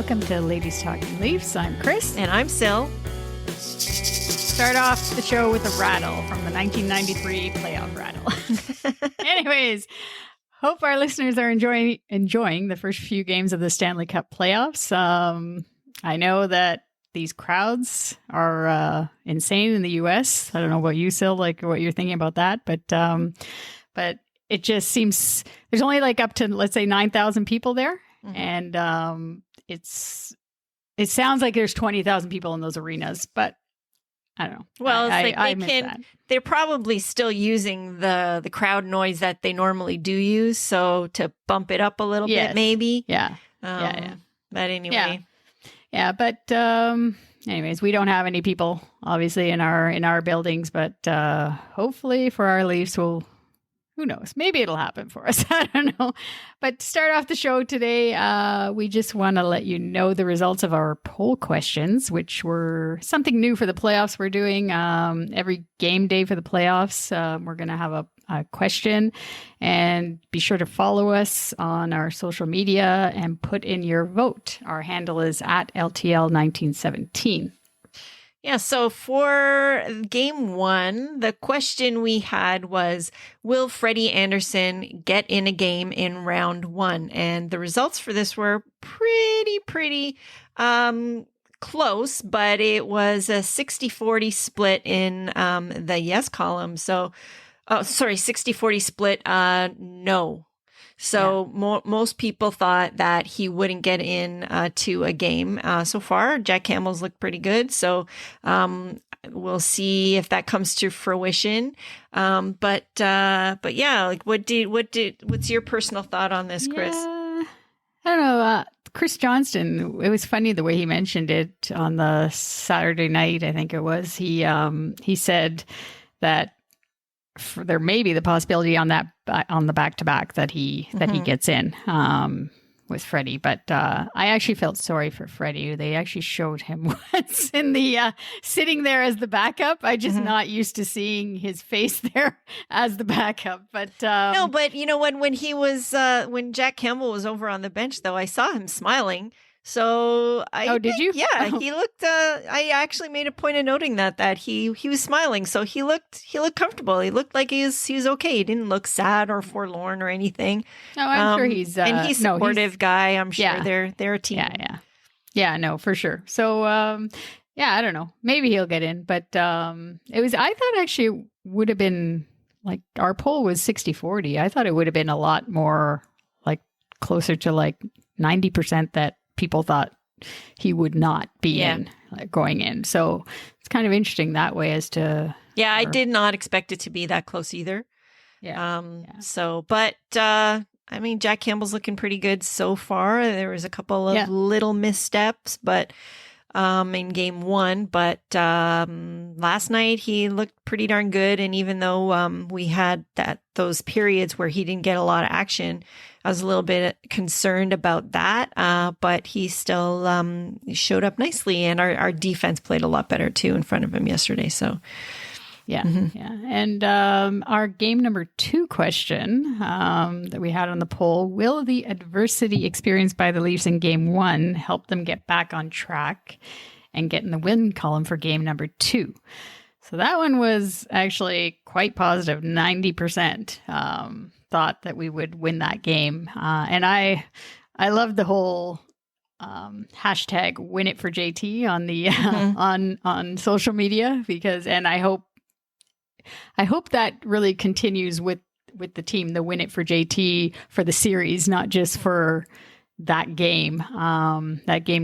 welcome to Ladies Talking Leafs. I'm Chris. And I'm Sil. Start off the show with a rattle from the 1993 playoff rattle. Anyways, hope our listeners are enjoying the first few games of the Stanley Cup playoffs. I know that these crowds are insane in the U.S. I don't know about you, Sil, like what you're thinking about that, but it just seems there's only like up to, let's say, 9,000 people there. Mm-hmm. And it sounds like there's 20,000 people in those arenas, but I don't know. Well, they're probably still using the crowd noise that they normally do use. So to bump it up a little bit, maybe. Yeah. But anyway. Yeah. But anyways, we don't have any people obviously in our buildings, but hopefully for our Leafs, who knows? Maybe it'll happen for us. I don't know. But to start off the show today, we just want to let you know the results of our poll questions, which were something new for the playoffs. We're doing every game day for the playoffs. We're going to have a question, and be sure to follow us on our social media and put in your vote. Our handle is at LTL1917. Yeah, so for game one, the question we had was, will Freddie Andersen get in a game in round one? And the results for this were pretty close, but it was a 60-40 split in the yes column. So, 60-40 split, no. So most people thought that he wouldn't get in to a game. So far, Jack Campbell's looked pretty good. So we'll see if that comes to fruition. But yeah, like what's your personal thought on this, Chris? I don't know. Chris Johnston, it was funny the way he mentioned it on the Saturday night, I think it was. He said that there may be the possibility on the back-to-back that he gets in with Freddie, but I actually felt sorry for Freddie. They actually showed him once in the sitting there as the backup. I just not used to seeing his face there as the backup. But no, but you know when he was when Jack Campbell was over on the bench, though, I saw him smiling. So did you? Yeah, he looked. I actually made a point of noting that he was smiling, so he looked comfortable. He looked like he was okay. He didn't look sad or forlorn or anything. No, I'm sure he's and he's a supportive guy. I'm sure they're a team. Yeah. No, for sure. So I don't know. Maybe he'll get in, but it was. I thought actually it would have been like our poll was 60-40. I thought it would have been a lot more like closer to like 90% that people thought he would not be going in. So it's kind of interesting that way as to... Yeah, I did not expect it to be that close either. So, but I mean, Jack Campbell's looking pretty good so far. There was a couple of little missteps, but in game one, but last night he looked pretty darn good. And even though we had those periods where he didn't get a lot of action, I was a little bit concerned about that, but he still showed up nicely, and our defense played a lot better too in front of him yesterday. So, And our game number 2 question that we had on the poll: will the adversity experienced by the Leafs in game 1 help them get back on track and get in the win column for game number 2? So that one was actually quite positive. 90% thought that we would win that game. And I love the whole hashtag win it for JT on the on social media, and I hope that really continues with the team, the win it for JT for the series, not just for that game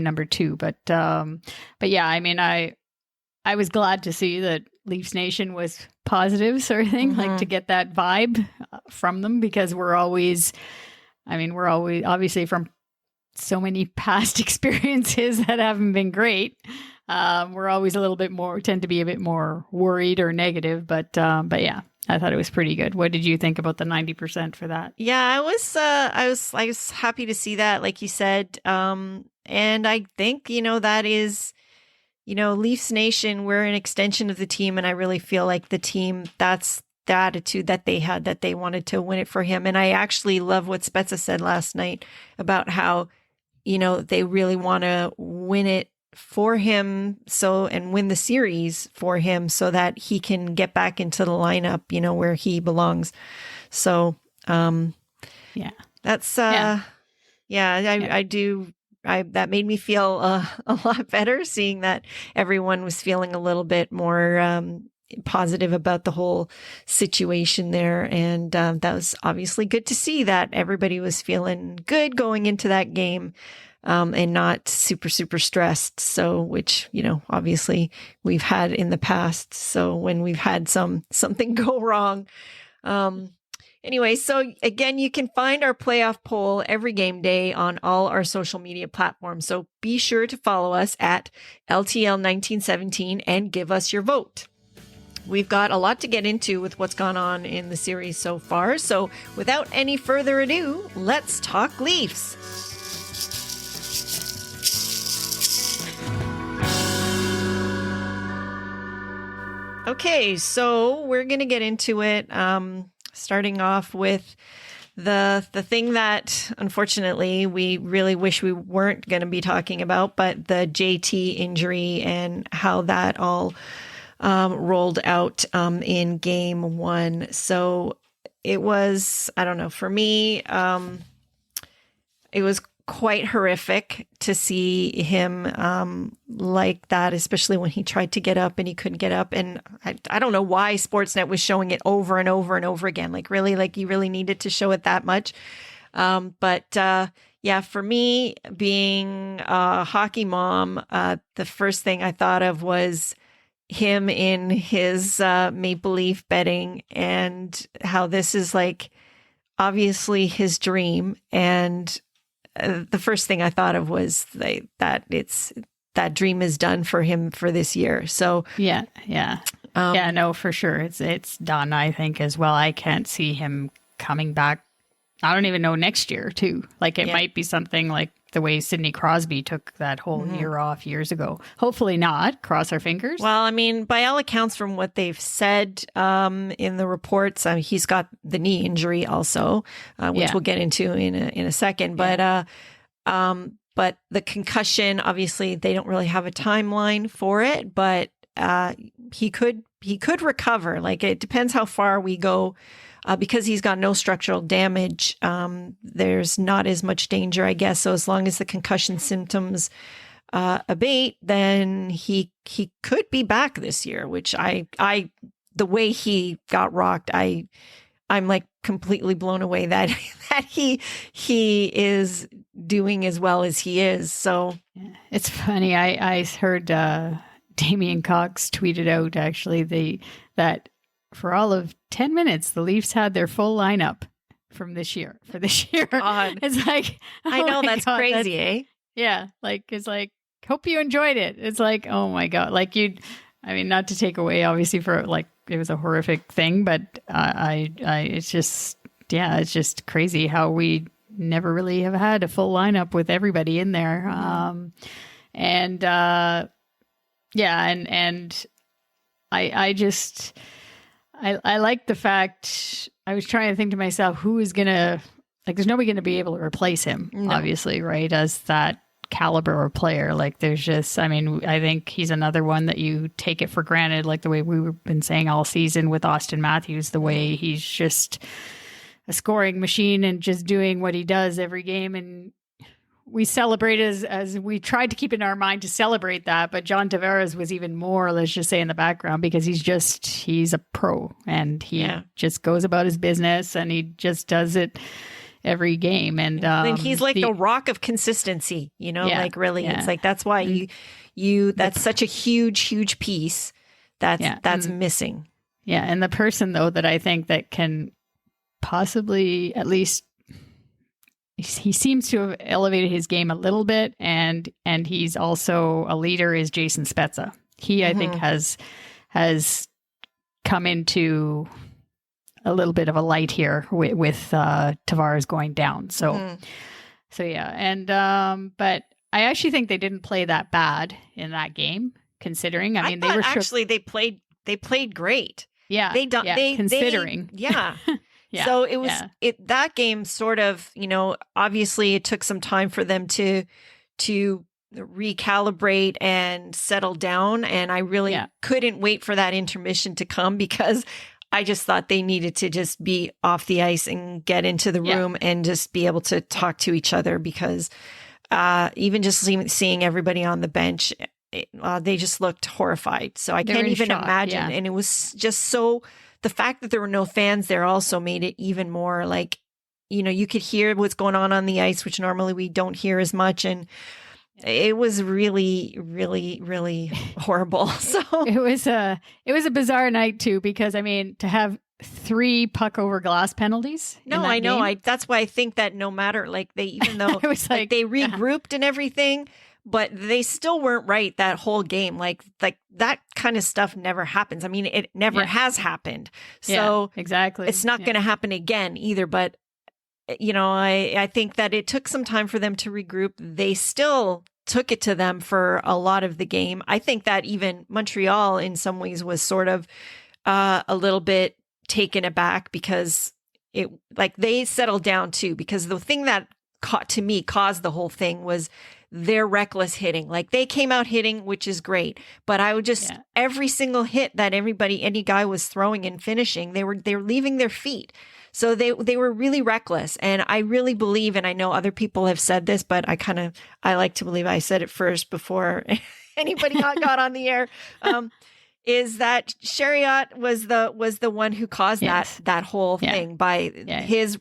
number 2. But yeah, I mean, I was glad to see that Leafs Nation was positive sort of thing, like to get that vibe from them, because we're always obviously from so many past experiences that haven't been great. We're always tend to be a bit more worried or negative, but yeah, I thought it was pretty good. What did you think about the 90% for that? Yeah, I was happy to see that, like you said. And I think, that is, Leafs Nation, we're an extension of the team. And I really feel like the team, that's the attitude that they had, that they wanted to win it for him. And I actually love what Spezza said last night about how they really want to win it for him and win the series for him so that he can get back into the lineup, where he belongs. So, that's, that made me feel a lot better seeing that everyone was feeling a little bit more, positive about the whole situation there. And, that was obviously good to see that everybody was feeling good going into that game. And not super, super stressed. So, which, obviously we've had in the past. So when we've had something go wrong. Anyway, so again, you can find our playoff poll every game day on all our social media platforms. So be sure to follow us at LTL1917 and give us your vote. We've got a lot to get into with what's gone on in the series so far. So without any further ado, let's talk Leafs. Okay, so we're going to get into it, starting off with the thing that, unfortunately, we really wish we weren't going to be talking about, but the JT injury and how that all rolled out in game one. So it was, I don't know, for me, it was quite horrific to see him like that, especially when he tried to get up and he couldn't get up. And I don't know why Sportsnet was showing it over and over and over again. Like really, like you really needed to show it that much. But for me, being a hockey mom, the first thing I thought of was him in his Maple Leaf bedding and how this is like obviously his dream. And the first thing I thought of was that dream is done for him for this year. So no, for sure, it's done. I think as well. I can't see him coming back. I don't even know next year too. Like it might be something like the way Sidney Crosby took that whole year off years ago. Hopefully not. Cross our fingers. Well, I mean, by all accounts, from what they've said in the reports, he's got the knee injury also, which we'll get into in a second. But but the concussion, obviously, they don't really have a timeline for it. But he could recover. Like it depends how far we go. Because he's got no structural damage, there's not as much danger, I guess. So as long as the concussion symptoms abate, then he could be back this year. Which I the way he got rocked, I'm like completely blown away that he is doing as well as he is. So it's funny. I heard Damian Cox tweeted out actually that. For all of 10 minutes, the Leafs had their full lineup for this year. God. It's like, I know that's crazy, eh? Yeah. Like, it's like, hope you enjoyed it. It's like, oh my God. Like not to take away, obviously, for like, it was a horrific thing, but it's just crazy how we never really have had a full lineup with everybody in there. And I like the fact, I was trying to think to myself, who is going to, like, there's nobody going to be able to replace him, obviously, right? As that caliber of player. Like, there's just, I think he's another one that you take it for granted, like the way we've been saying all season with Austin Matthews, the way he's just a scoring machine and just doing what he does every game. And we celebrate as we tried to keep in our mind to celebrate that, but John Tavares was even more, let's just say, in the background, because he's a pro and he just goes about his business and he just does it every game. And he's like the rock of consistency, like really, it's like, that's why that's such a huge piece that's missing. Yeah. And the person though, that I think that can possibly at least, he seems to have elevated his game a little bit, and he's also a leader, is Jason Spezza. He, I think, has come into a little bit of a light here with Tavares going down. So yeah. And but I actually think they didn't play that bad in that game, considering. I mean, they played great. Yeah, considering. Yeah. So it was that game sort of, obviously it took some time for them to recalibrate and settle down. And I really couldn't wait for that intermission to come because I just thought they needed to just be off the ice and get into the room and just be able to talk to each other because even just seeing everybody on the bench, they just looked horrified. So I can't even imagine. And it was just so, the fact that there were no fans there also made it even more like, you could hear what's going on the ice, which normally we don't hear as much. And it was really, really, really horrible. So it was a bizarre night too, because I mean, to have 3 puck over glass penalties. No, I know. Game, that's why I think that no matter, even though it was they regrouped and everything, but they still weren't right that whole game. Like that kind of stuff never happens. I mean, it never has happened. So exactly, it's not going to happen again either. But I think that it took some time for them to regroup. They still took it to them for a lot of the game. I think that even Montreal in some ways was sort of a little bit taken aback because they settled down too, because the thing that caused the whole thing was their reckless hitting. Like they came out hitting, which is great, but I would just every single hit that any guy was throwing and finishing, they were leaving their feet. So they were really reckless. And I really believe, and I know other people have said this, but I like to believe I said it first before anybody got on the air, is that Chariot was the one who caused that whole thing by his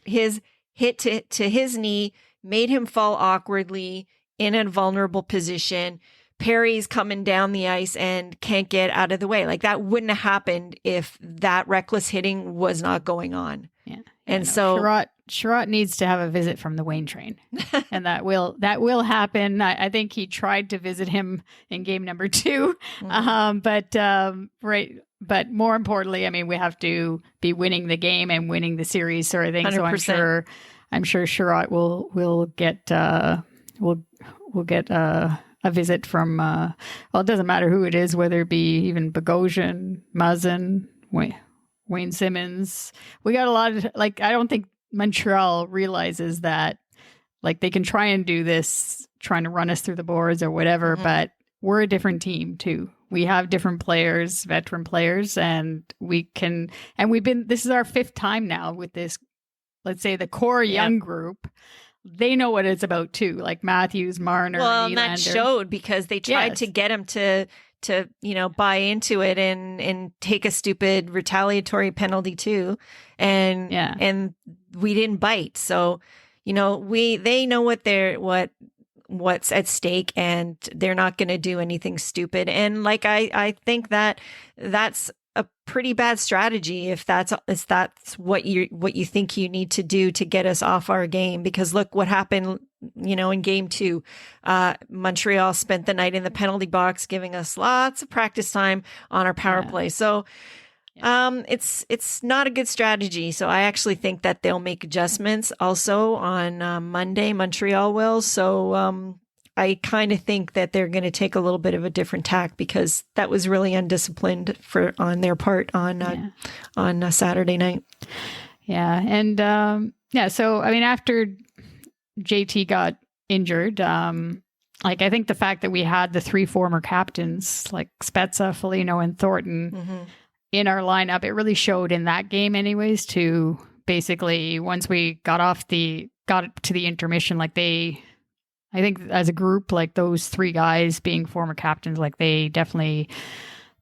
hit to his knee, made him fall awkwardly in a vulnerable position. Perry's coming down the ice and can't get out of the way. Like that wouldn't have happened if that reckless hitting was not going on. Yeah. And so Sherratt needs to have a visit from the Wayne train, and that will happen. I think he tried to visit him in game number 2. But more importantly, I mean, we have to be winning the game and winning the series sort of thing. 100%. So I'm sure Sherratt will get a visit from, it doesn't matter who it is, whether it be even Bogosian, Muzzin, Wayne Simmons. We got a lot of, I don't think Montreal realizes that, they can try and do this, trying to run us through the boards or whatever, but we're a different team too. We have different players, veteran players, and this is our 5th time now with this, let's say the core young group. They know what it's about too, like Matthews, Marner. Well, and that showed because they tried to get him to buy into it and take a stupid retaliatory penalty too, and we didn't bite. So they know what's at stake, and they're not going to do anything stupid. And I think that that's a pretty bad strategy if that's what you think you need to do to get us off our game. Because look what happened, in game 2, Montreal spent the night in the penalty box, giving us lots of practice time on our power play. So it's not a good strategy. So I actually think that they'll make adjustments also on Monday. Montreal will. So I kind of think that they're going to take a little bit of a different tack because that was really undisciplined on their part on Saturday night. Yeah. And so, I mean, after JT got injured, I think the fact that we had the 3 former captains like Spezza, Foligno, and Thornton in our lineup, it really showed in that game anyways, to basically once we got to the intermission, I think as a group, those 3 guys being former captains, they definitely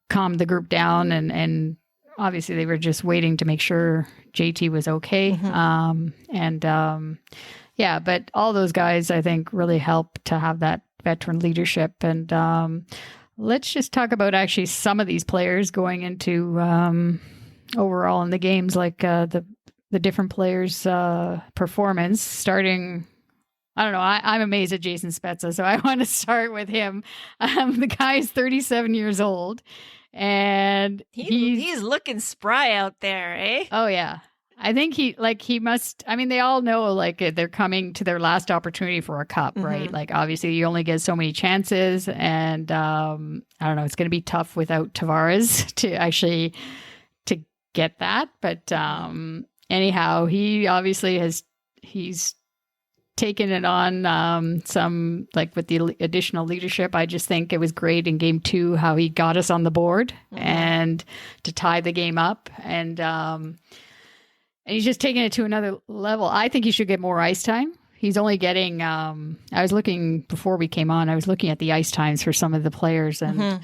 calmed the group down, and obviously they were just waiting to make sure JT was okay. But all those guys, I think, really helped to have that veteran leadership. And let's just talk about actually some of these players going into overall in the games, the different players' performance, starting. I don't know. I'm amazed at Jason Spezza, so I want to start with him. The guy is 37 years old, and he's looking spry out there, eh? Oh yeah, I think he must. I mean, they all know they're coming to their last opportunity for a cup, right? Obviously, you only get so many chances, and I don't know. It's going to be tough without Tavares to get that, but. anyhow, he obviously he's taken it on some, like with the additional leadership. I just think it was great in game 2 how he got us on the board and to tie the game up, and he's just taking it to another level. I think he should get more ice time. He's only getting I was looking before we came on, I was looking at the ice times for some of the players, and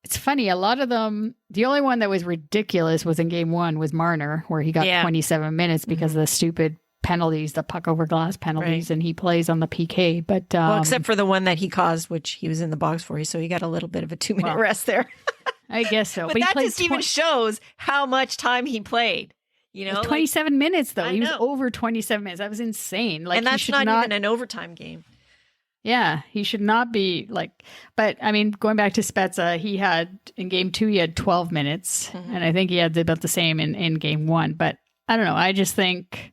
it's funny, a lot of them, the only one that was ridiculous was in game 1 was Marner, where he got 27 minutes because of the stupid penalties, the puck over glass penalties, and he plays on the PK. But well, except for the one that he caused, which he was in the box for, so he got a little bit of a 2-minute rest there. I guess so. But that just even shows how much time he played. You know, 27 minutes though. He was over 27 minutes. That was insane. Like, and that's not even an overtime game. Yeah, he should not be like. But I mean, going back to Spezza, he had in game 2 he had 12 minutes, and I think he had about the same in game 1. But I don't know. I just think.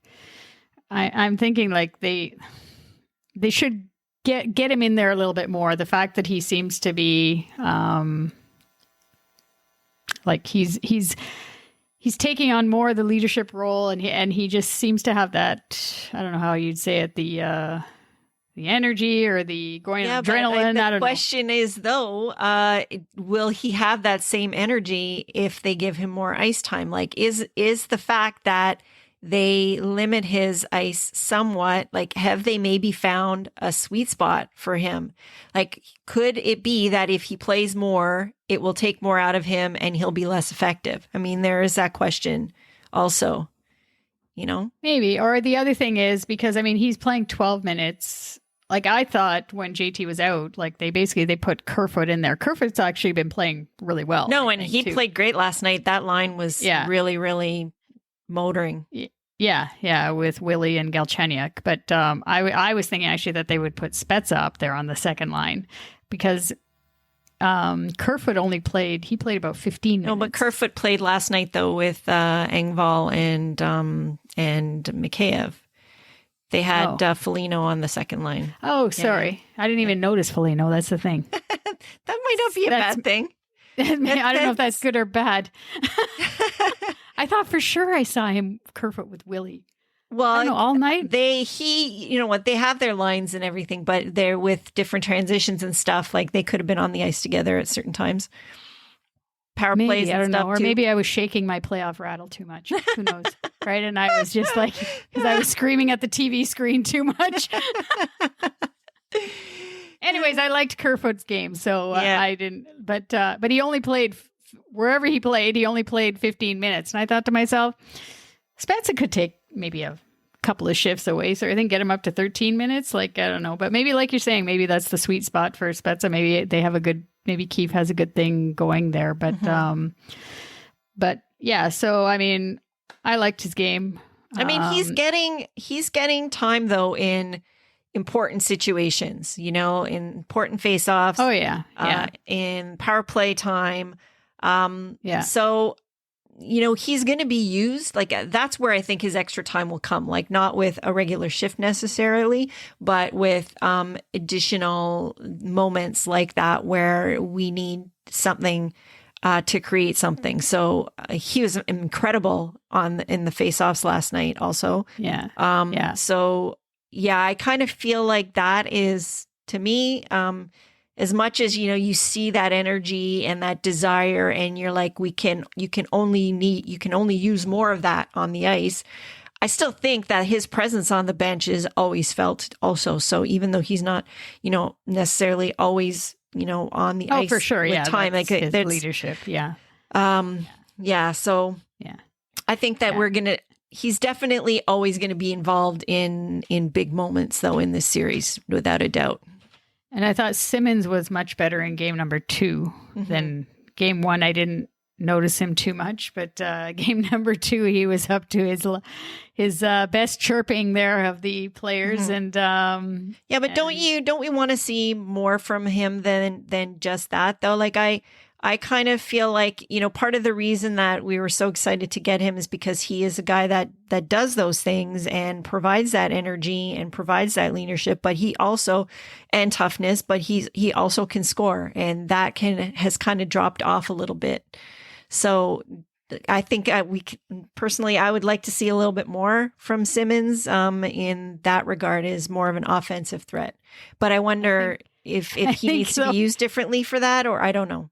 I'm thinking like they should get him in there a little bit more. The fact that he seems to be like he's taking on more of the leadership role, and he just seems to have that, I don't know how you'd say it, the energy or the adrenaline. The question is though, will he have that same energy if they give him more ice time? Like is the fact that they limit his ice somewhat, like have they maybe found a sweet spot for him? Like, could it be that if he plays more, it will take more out of him and he'll be less effective? I mean, there is that question also, you know? Maybe. Or the other thing is, because I mean, he's playing 12 minutes. Like I thought when JT was out, like they put Kerfoot in there. Kerfoot's actually been playing really well. No, and he played great last night. That line was really, really motoring. Yeah, with Willie and Galchenyuk. But I was thinking actually that they would put Spezza up there on the second line, because Kerfoot he played about 15 minutes. No, but Kerfoot played last night though with Engvall and Mikheyev. They had Foligno on the second line. Oh, sorry. I didn't even notice Foligno. That's the thing. That might not be a bad thing. I don't know if that's good or bad. I thought for sure I saw him Kerfoot with Willie. Well, I don't know, all night. You know what? They have their lines and everything, but they're with different transitions and stuff. Like they could have been on the ice together at certain times. Power plays and stuff, or maybe I was shaking my playoff rattle too much. Who knows? Right? And I was just like, because I was screaming at the TV screen too much. Anyways, I liked Kerfoot's game, so I didn't. But he only played wherever he played. He only played 15 minutes, and I thought to myself, Spezza could take maybe a couple of shifts away, so I think get him up to 13 minutes. Like I don't know, but maybe like you're saying, maybe that's the sweet spot for Spezza. Maybe they have maybe Keefe has a good thing going there. But but yeah. So I mean, I liked his game. I mean, he's getting time though in important situations, you know, in important face-offs. Oh yeah. In power play time. So, you know, he's going to be used. Like that's where I think his extra time will come. Like not with a regular shift necessarily, but with additional moments like that where we need something to create something. So he was incredible in the face-offs last night. Also, So. Yeah, I kind of feel like that is, to me, as much as, you know, you see that energy and that desire and you're like, you can only use more of that on the ice. I still think that his presence on the bench is always felt also. So even though he's not, you know, necessarily always, you know, on the ice for sure. with time, like his leadership. Yeah. So I think that he's definitely always going to be involved in big moments, though, in this series, without a doubt. And I thought Simmons was much better in game number 2 than game 1. I didn't notice him too much, but game number 2, he was up to his best chirping there of the players. And but don't we want to see more from him than just that, though? Like I kind of feel like, you know, part of the reason that we were so excited to get him is because he is a guy that does those things and provides that energy and provides that leadership, but he also, and toughness, but he also can score, and that has kind of dropped off a little bit. So I think personally, I would like to see a little bit more from Simmons in that regard, is more of an offensive threat. But I wonder if he needs to be used differently for that, or I don't know.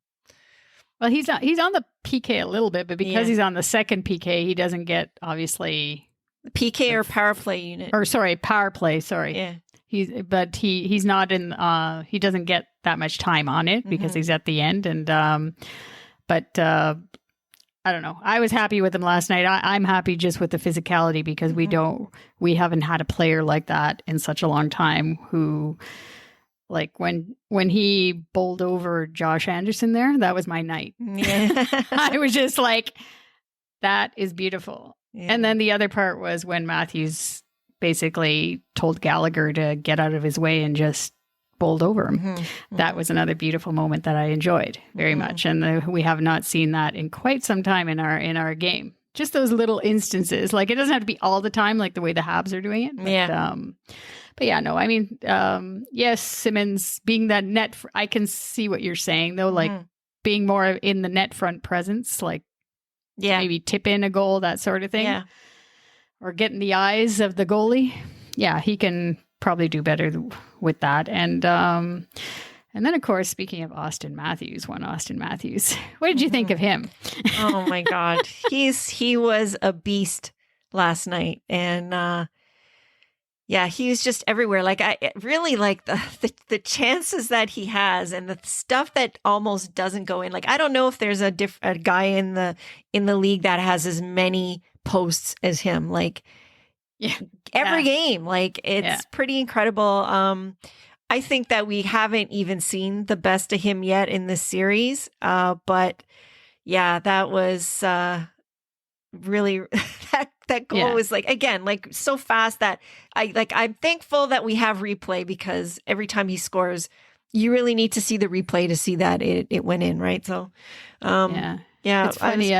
Well, he's on the PK a little bit, but because he's on the second PK, he doesn't get obviously PK or power play unit. Or sorry, power play. Sorry. Yeah. He's not in. He doesn't get that much time on it because he's at the end. And I don't know. I was happy with him last night. I'm happy just with the physicality because we haven't had a player like that in such a long time who. Like when he bowled over Josh Anderson there, that was my night. Yeah. I was just like, that is beautiful. Yeah. And then the other part was when Matthews basically told Gallagher to get out of his way and just bowled over him. That was another beautiful moment that I enjoyed very much. And we have not seen that in quite some time in our game. Just those little instances. Like it doesn't have to be all the time like the way the Habs are doing it. But, but yeah, no, I mean, yes, Simmons being that net, I can see what you're saying though, like being more in the net front presence, like maybe tip in a goal, that sort of thing, or get in the eyes of the goalie. Yeah, he can probably do better with that. And then of course, speaking of Austin Matthews, what did you think of him? Oh my God, he was a beast last night, and yeah, he was just everywhere. Like I really like the chances that he has and the stuff that almost doesn't go in. Like I don't know if there's a guy in the league that has as many posts as him. Like every game, like it's pretty incredible. I think that we haven't even seen the best of him yet in this series. But yeah, that was really that goal was like, again, like so fast that I'm thankful that we have replay, because every time he scores, you really need to see the replay to see that it went in, right? So it's funny.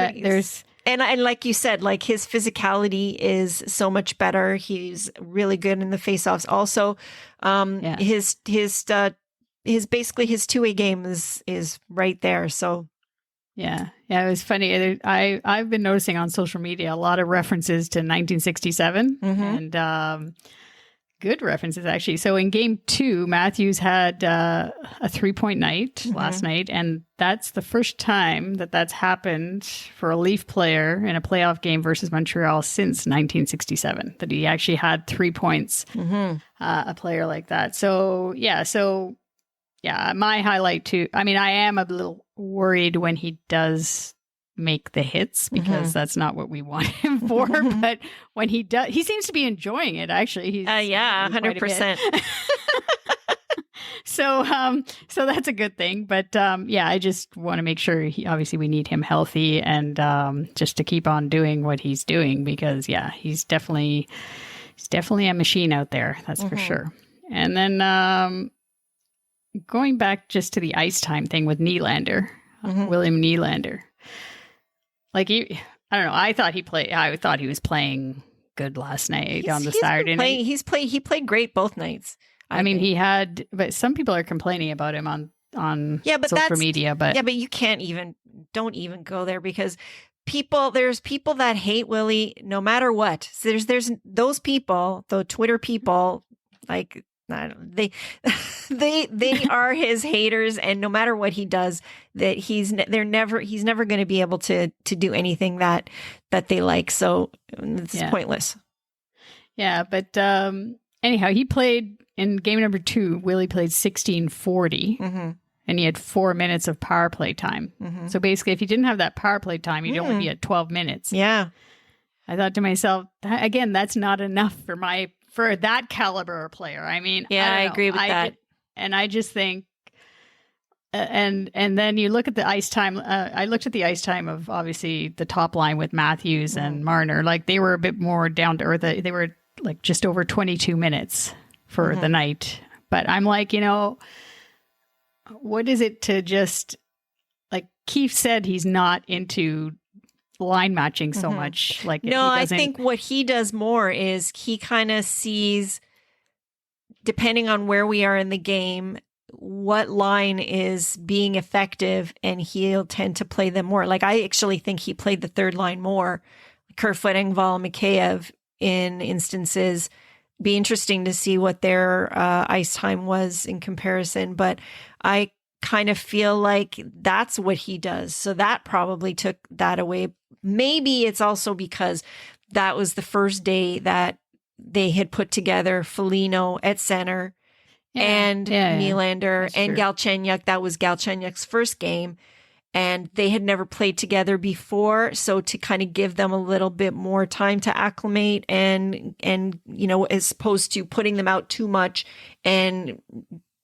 And like you said, like his physicality is so much better. He's really good in the faceoffs. Also, his basically his two-way game is right there. So yeah, it was funny. I've been noticing on social media a lot of references to 1967 and good references actually. So in game 2, Matthews had a 3-point night last night, and that's the first time that's happened for a Leaf player in a playoff game versus Montreal since 1967, that he actually had 3 points, a player like that. So my highlight too. I mean, I am a little worried when he does make the hits, because that's not what we want him for. But when he does, he seems to be enjoying it. Actually, he's 100%. So that's a good thing. But I just want to make sure obviously we need him healthy, and just to keep on doing what he's doing, because he's definitely a machine out there. That's for sure. And then going back just to the ice time thing with Nylander, William Nylander. Like I don't know. I thought he was playing good last night on the Saturday night. He played great both nights. I mean, he had, but some people are complaining about him on social media. But you don't even go there, because there's people that hate Willie no matter what. So there's those people, the Twitter people, like they are his haters, and no matter what he does, that he's never going to be able to do anything that they like. So it's pointless. Yeah, but anyhow, he played in game number 2. Willie played 16:40, and he had 4 minutes of power play time. So basically, if you didn't have that power play time, you'd only be at 12 minutes. Yeah, I thought to myself, again, that's not enough for that caliber of player. I mean, I agree with that. And I just think, and then you look at the ice time. I looked at the ice time of obviously the top line with Matthews and Marner. Like they were a bit more down to earth. They were like just over 22 minutes for the night. But I'm like, what is it to just, like Keefe said, he's not into line matching so much. Like I think what he does more is he kind of sees, depending on where we are in the game, what line is being effective, and he'll tend to play them more. Like, I actually think he played the third line more, Kerfoot, Engvall, Mikheyev in instances. Be interesting to see what their ice time was in comparison, but I kind of feel like that's what he does. So that probably took that away. Maybe it's also because that was the first day that they had put together Foligno at center and Nylander and Galchenyuk. That was Galchenyuk's first game, and they had never played together before. So to kind of give them a little bit more time to acclimate and as opposed to putting them out too much and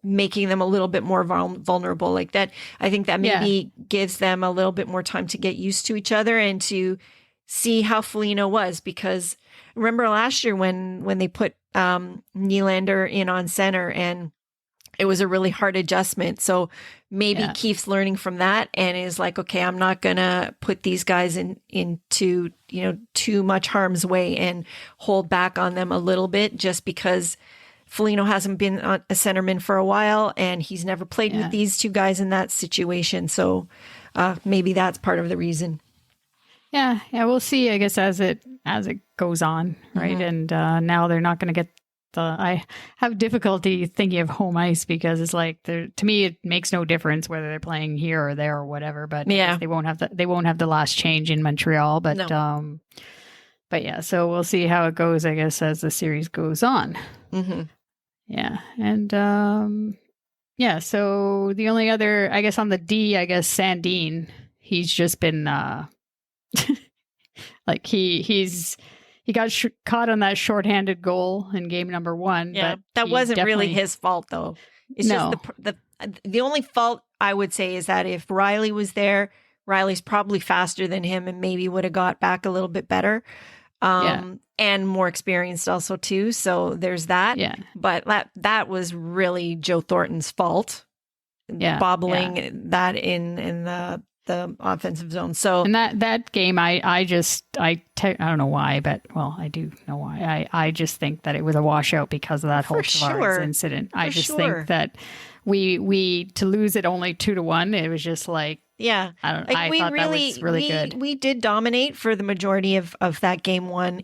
making them a little bit more vulnerable like that. I think that maybe gives them a little bit more time to get used to each other and to see how Foligno was, because remember last year when they put Nylander in on center, and it was a really hard adjustment. So maybe Keefe's learning from that and is like, okay, I'm not going to put these guys into, too much harm's way and hold back on them a little bit, just because Foligno hasn't been a centerman for a while and he's never played with these two guys in that situation. So maybe that's part of the reason. Yeah, we'll see, I guess, as it goes on, right? And now they're not going to get I have difficulty thinking of home ice, because it's like, to me it makes no difference whether they're playing here or there or whatever. But they won't have the last change in Montreal. But but yeah, so we'll see how it goes, I guess, as the series goes on. Yeah, and so the only other, I guess, on the D, I guess Sandin, he's just been like he got caught on that shorthanded goal in game number 1. Yeah, but that wasn't really his fault, though. It's just the only fault I would say is that if Riley was there, Riley's probably faster than him and maybe would have got back a little bit better. And more experienced also too. So there's that. Yeah. But that was really Joe Thornton's fault. Bobbling that in the offensive zone. So, and that game, I don't know why, but I do know why. I just think that it was a washout because of that whole Tavares incident. I just think that we to lose it only 2-1, it was just like, I thought that was really good. We did dominate for the majority of that game 1,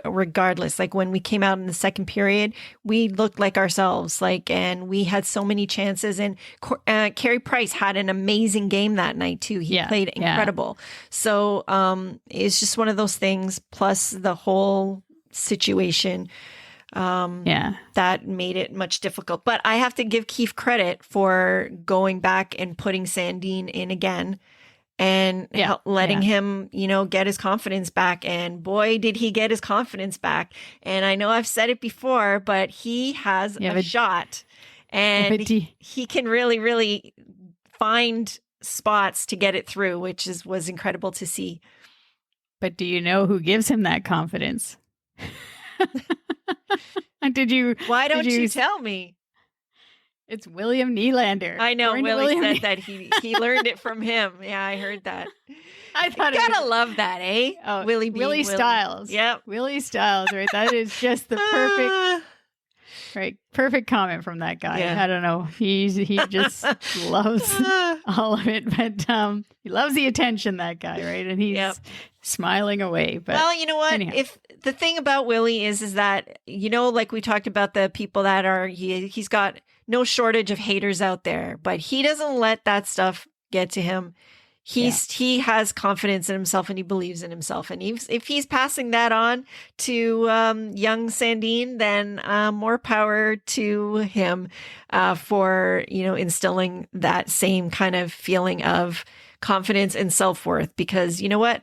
regardless. Like when we came out in the second period, we looked like ourselves, and we had so many chances. And Carey Price had an amazing game that night too. He played incredible. So it's just one of those things. Plus the whole situation. That made it much difficult. But I have to give Keefe credit for going back and putting Sandin in again and letting him, get his confidence back. And boy, did he get his confidence back. And I know I've said it before, but he has a shot, and he can really, really find spots to get it through, which was incredible to see. But do you know who gives him that confidence? Why don't you tell me? It's William Nylander. I know Willie said that he learned it from him. Yeah, I heard that. I thought you gotta love that, eh? Oh, Willie Styles. Yep. Willie Styles, right? That is just the perfect comment from that guy. Yeah. I don't know. He just loves all of it, but he loves the attention, that guy, right? And he's smiling away. But well, you know what? Anyhow. If the thing about Willie is that, like we talked about the people that are, he's got no shortage of haters out there, but he doesn't let that stuff get to him. He has confidence in himself and he believes in himself. And if he's passing that on to young Sandin, then more power to him for, instilling that same kind of feeling of confidence and self-worth, because you know what?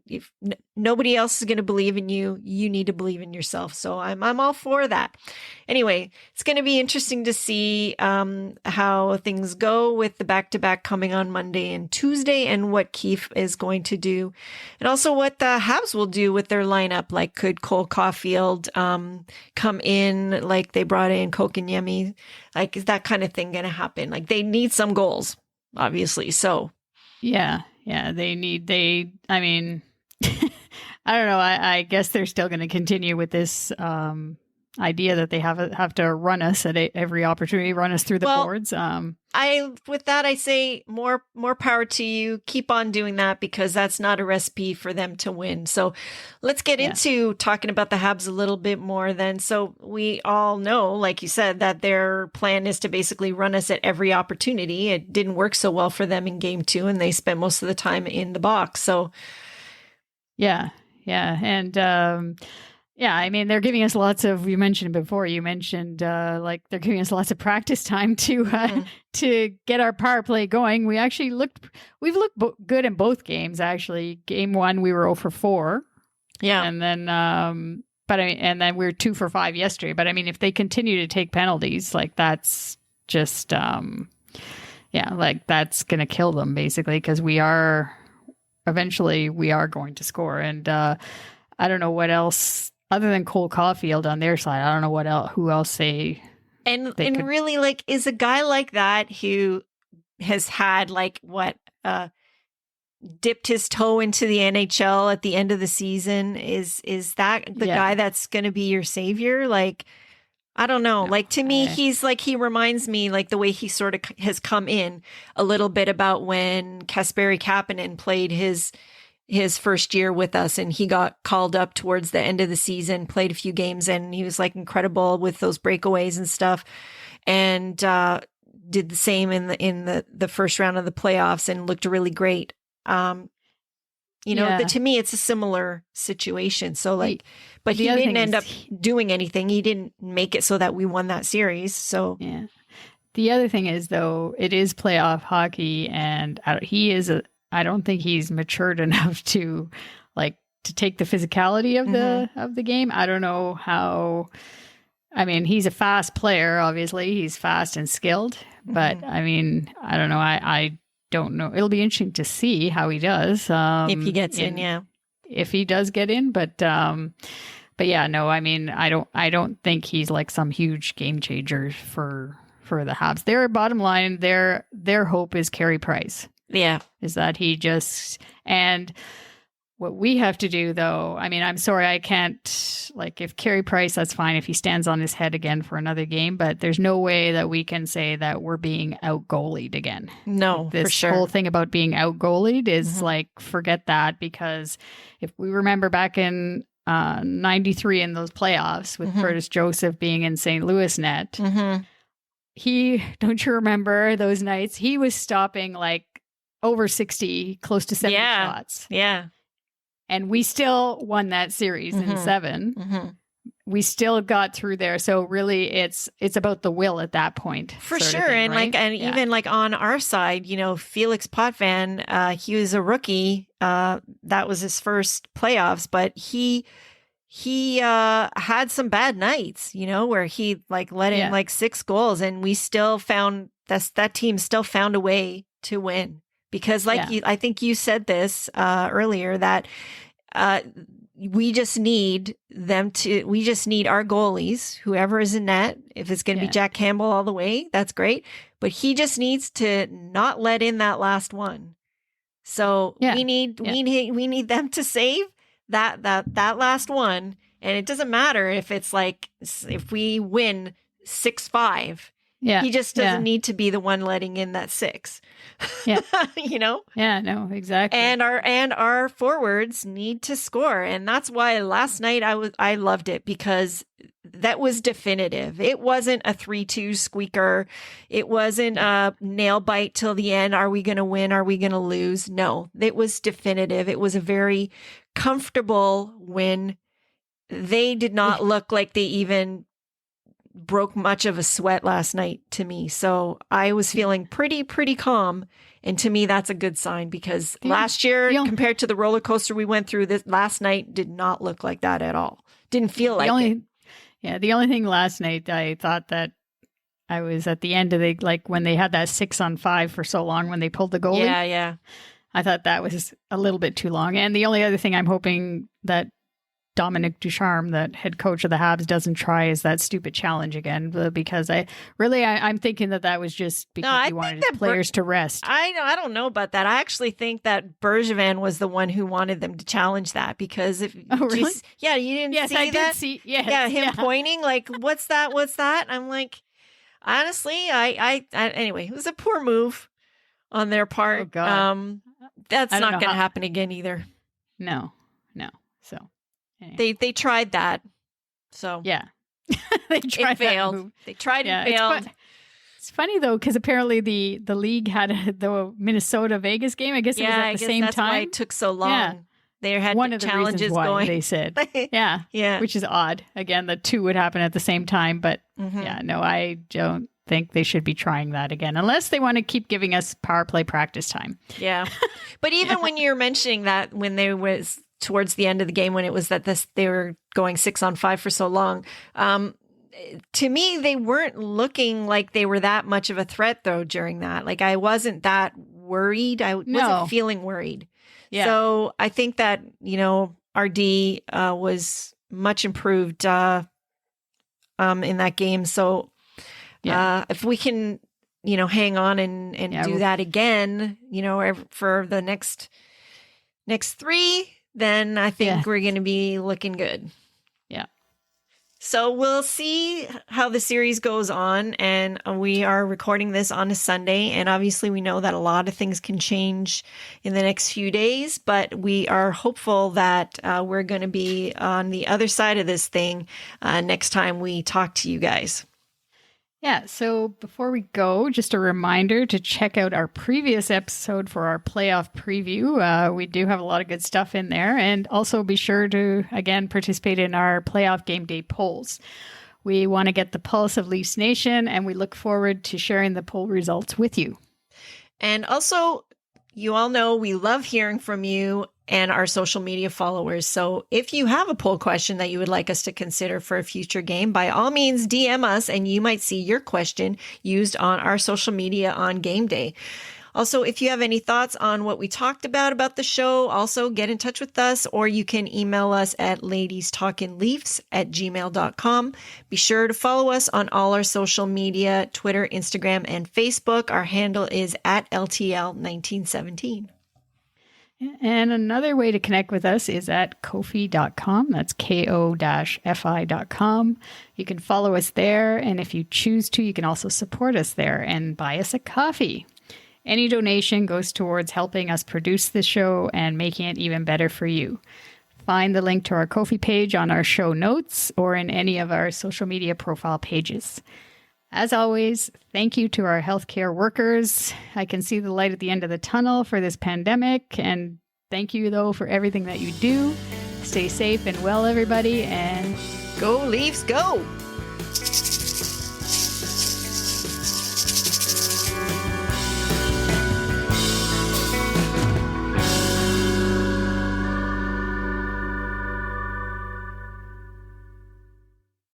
If nobody else is going to believe in you, you need to believe in yourself. So I'm all for that. Anyway, it's going to be interesting to see how things go with the back-to-back coming on Monday and Tuesday, and what Keefe is going to do, and also what the Habs will do with their lineup. Like, could Cole Caulfield come in like they brought in Kotkaniemi? Like, is that kind of thing going to happen? Like, they need some goals, obviously. So yeah, I mean, I don't know. I guess they're still going to continue with this idea that they have to run us at every opportunity, run us through the boards. With that, I say more power to you. Keep on doing that, because that's not a recipe for them to win. So let's get into talking about the Habs a little bit more then. So we all know, like you said, that their plan is to basically run us at every opportunity. It didn't work so well for them in game 2, and they spent most of the time in the box. So yeah. And I mean, they're giving us lots of, you mentioned like they're giving us lots of practice time to get our power play going. We've looked good in both games, actually. Game 1, we were 0 for 4. Yeah. And then, and then we were 2 for 5 yesterday. But I mean, if they continue to take penalties, like that's just, like that's going to kill them basically, because eventually we are going to score. And I don't know what else. Other than Cole Caulfield on their side, I don't know who else they could... really, like, is a guy like that who has had dipped his toe into the NHL at the end of the season, is that the guy that's going to be your savior? Like, I don't know. No, like, to me, he reminds me, like, the way he sort of has come in a little bit about when Kasperi Kapanen played his first year with us, and he got called up towards the end of the season, played a few games, and he was like incredible with those breakaways and stuff, and did the same in the first round of the playoffs and looked really great. To me, it's a similar situation. So but he didn't end up doing anything. He didn't make it so that we won that series. So yeah. The other thing is, though, it is playoff hockey, and I don't think he's matured enough to take the physicality of the game. I don't know how. I mean, he's a fast player. Obviously, he's fast and skilled. But I mean, I don't know. I don't know. It'll be interesting to see how he does if he gets in. Yeah, if he does get in. But yeah, no. I mean, I don't think he's like some huge game changer for the Habs. Their bottom line, their hope is Carey Price. Yeah. Is that and what we have to do, though, I mean, I'm sorry, I can't, if Carey Price, that's fine if he stands on his head again for another game, but there's no way that we can say that we're being out-goalied again. No, this for sure. whole thing about being out-goalied is forget that, because if we remember back in 93 in those playoffs with Curtis Joseph being in St. Louis net, don't you remember those nights? He was stopping over 60, close to 70 shots. Yeah. And we still won that series in 7. We still got through there. So really it's about the will at that point. For sure. Thing, right? Even on our side, Felix Potvin, he was a rookie. That was his first playoffs, but he had some bad nights, where he let in 6 goals, and we still found that team still found a way to win. Because I think you said this earlier, that we just need our goalies, whoever is in net. If it's going to be Jack Campbell all the way, that's great. But he just needs to not let in that last one. So we need them to save that last one. And it doesn't matter if it's if we win 6-5. Yeah. He just doesn't need to be the one letting in that 6. Yeah. Yeah, no, exactly. And our forwards need to score. And that's why last night I loved it, because that was definitive. It wasn't a 3-2 squeaker. It wasn't a nail bite till the end. Are we going to win? Are we going to lose? No, it was definitive. It was a very comfortable win. They did not look like they even broke much of a sweat last night to me. So I was feeling pretty calm. And to me, that's a good sign, because last year, compared to the roller coaster we went through, this last night did not look like that at all. Didn't feel like it. Yeah. The only thing last night, I thought that I was at the end of when they had that 6-on-5 for so long, when they pulled the goalie. Yeah. I thought that was a little bit too long. And the only other thing I'm hoping that Dominic Ducharme, that head coach of the Habs, doesn't try is that stupid challenge again, because I'm thinking that was just because he wanted his players to rest. I don't know about that. I actually think that Bergevin was the one who wanted them to challenge that, because if really? You didn't yes, see I that? did see. Yes, yeah, him pointing like, what's that? What's that? I'm like, honestly, I anyway, it was a poor move on their part. Oh, God. That's not going to happen again either. No. So anyway. They tried that. So yeah, they tried. It failed. They tried and failed. It's funny though, because apparently the league had the Minnesota Vegas game. I guess it was at the same that's time. Why it took so long. Yeah. They had one of the challenges reasons why going. They said, yeah, which is odd. Again, the two would happen at the same time, but no, I don't think they should be trying that again, unless they want to keep giving us power play practice time. Yeah, but even when you're mentioning that, when there was towards the end of the game, when it was that they were going 6-on-5 for so long, to me, they weren't looking like they were that much of a threat though during that. Like, I wasn't that worried. I wasn't feeling worried. Yeah. So I think that, RD was much improved in that game. So if we can, hang on and do that again, for the next three, then I think we're going to be looking good. Yeah. So we'll see how the series goes on, and we are recording this on a Sunday, and obviously we know that a lot of things can change in the next few days, but we are hopeful that we're going to be on the other side of this thing next time we talk to you guys. Yeah, so before we go, just a reminder to check out our previous episode for our playoff preview. We do have a lot of good stuff in there, and also be sure to, again, participate in our playoff game day polls. We want to get the pulse of Leafs Nation, and we look forward to sharing the poll results with you. And also, you all know we love hearing from you and our social media followers. So if you have a poll question that you would like us to consider for a future game, by all means, DM us and you might see your question used on our social media on game day. Also, if you have any thoughts on what we talked about the show, also get in touch with us, or you can email us at ladiestalkinleafs@gmail.com. Be sure to follow us on all our social media, Twitter, Instagram, and Facebook. Our handle is @LTL1917. And another way to connect with us is at Ko-fi.com. That's ko-fi.com. You can follow us there, and if you choose to, you can also support us there and buy us a coffee. Any donation goes towards helping us produce this show and making it even better for you. Find the link to our Ko-fi page on our show notes or in any of our social media profile pages. As always, thank you to our healthcare workers. I can see the light at the end of the tunnel for this pandemic, and thank you, though, for everything that you do. Stay safe and well, everybody, and go Leafs, go!